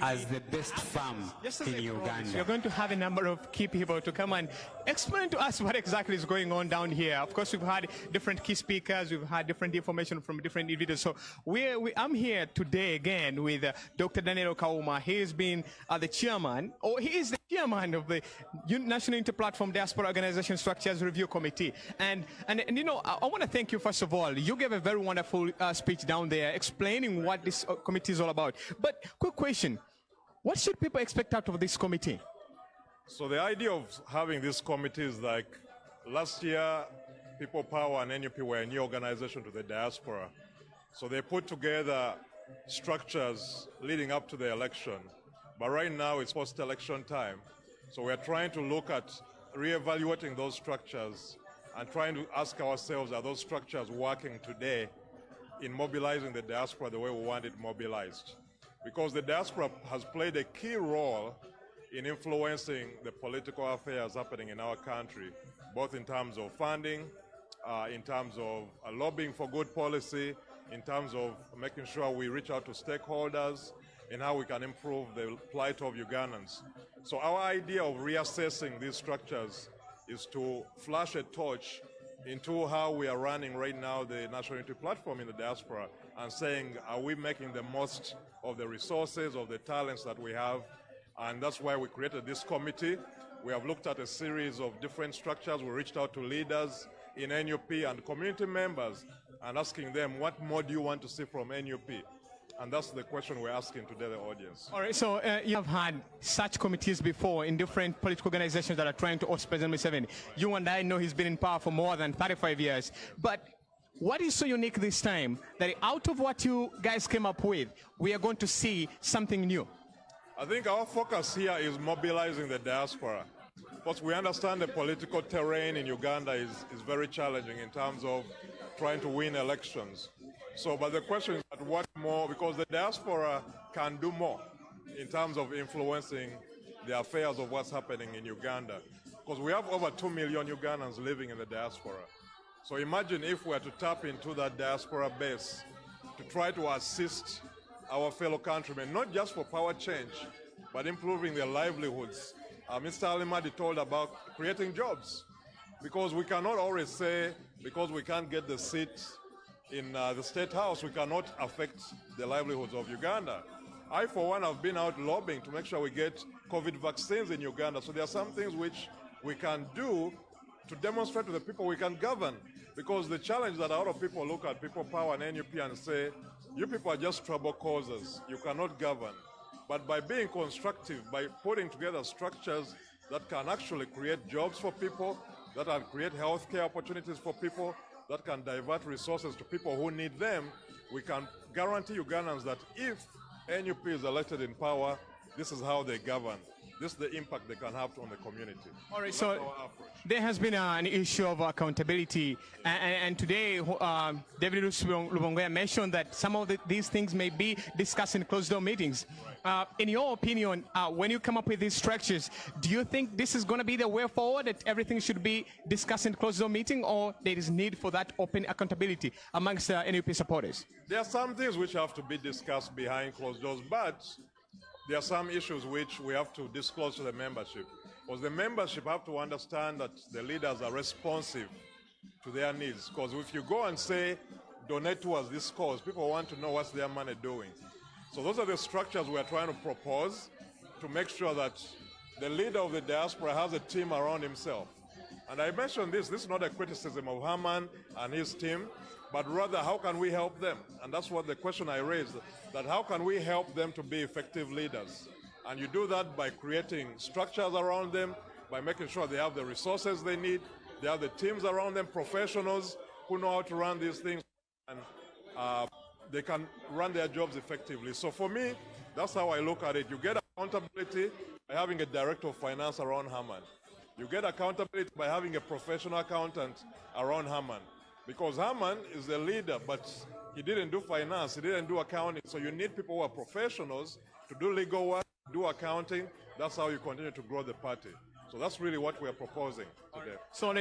as the best farm in Uganda. You're going to have a number of key people to come and explain to us what exactly is going on down here. Of course, we've had different key speakers, we've had different information from different individuals. So I'm here today again with Dr. Daniel Kawuuma. He has been the chairman, or he is the chairman of the National Inter-Platform Diaspora Organization Structures Review Committee. And you know, I want to thank you, first of all. You gave a very wonderful speech down there explaining what this committee is all about. But quick question, what should people expect out of this committee? So the idea of having this committee is like last year, People Power and NUP were a new organization to the diaspora. So they put together structures leading up to the election. But right now it's post-election time. So we're trying to look at reevaluating those structures and trying to ask ourselves, are those structures working today in mobilizing the diaspora the way we want it mobilized? Because the diaspora has played a key role in influencing the political affairs happening in our country, both in terms of funding, in terms of lobbying for good policy, in terms of making sure we reach out to stakeholders, and how we can improve the plight of Ugandans. So our idea of reassessing these structures is to flash a torch into how we are running right now the National Unity Platform in the diaspora and saying, are we making the most of the resources, of the talents that we have? And that's why we created this committee. We have looked at a series of different structures. We reached out to leaders in NUP and community members and asking them, what more do you want to see from NUP? And that's the question we're asking today, the audience. All right, so you have had such committees before in different political organizations that are trying to oust President Museveni. You and I know he's been in power for more than 35 years. But what is so unique this time that out of what you guys came up with, we are going to see something new? I think our focus here is mobilizing the diaspora. Because we understand the political terrain in Uganda is very challenging in terms of trying to win elections. So, but the question is that what more, because the diaspora can do more in terms of influencing the affairs of what's happening in Uganda. Because we have over 2 million Ugandans living in the diaspora. So imagine if we were to tap into that diaspora base to try to assist our fellow countrymen, not just for power change, but improving their livelihoods. Mr. Alimadi told about creating jobs. Because we cannot always say, because we can't get the seat in the State House, we cannot affect the livelihoods of Uganda. I, for one, have been out lobbying to make sure we get COVID vaccines in Uganda. So there are some things which we can do to demonstrate to the people we can govern. Because the challenge that a lot of people look at People Power and NUP and say, you people are just trouble causers, you cannot govern. But by being constructive, by putting together structures that can actually create jobs for people, that can create healthcare opportunities for people, that can divert resources to people who need them, we can guarantee Ugandans that if NUP is elected in power, this is how they govern. This is the impact they can have on the community. All right, so there has been an issue of accountability, and today David Lubongoya mentioned that some of these things may be discussed in closed-door meetings. In your opinion, when you come up with these structures, do you think this is going to be the way forward, that everything should be discussed in closed-door meeting, or there is need for that open accountability amongst NUP supporters? There are some things which have to be discussed behind closed doors, but there are some issues which we have to disclose to the membership. Because the membership have to understand that the leaders are responsive to their needs. Because if you go and say, donate towards this cause, people want to know what's their money doing. So those are the structures we are trying to propose to make sure that the leader of the diaspora has a team around himself. And I mentioned this is not a criticism of Herman and his team, but rather how can we help them? And that's what the question I raised, that how can we help them to be effective leaders? And you do that by creating structures around them, by making sure they have the resources they need, they have the teams around them, professionals who know how to run these things, and they can run their jobs effectively. So for me, that's how I look at it. You get accountability by having a director of finance around Herman. You get accountability by having a professional accountant around Herman. Because Herman is the leader, but he didn't do finance, he didn't do accounting. So you need people who are professionals to do legal work, do accounting. That's how you continue to grow the party. So that's really what we are proposing today. So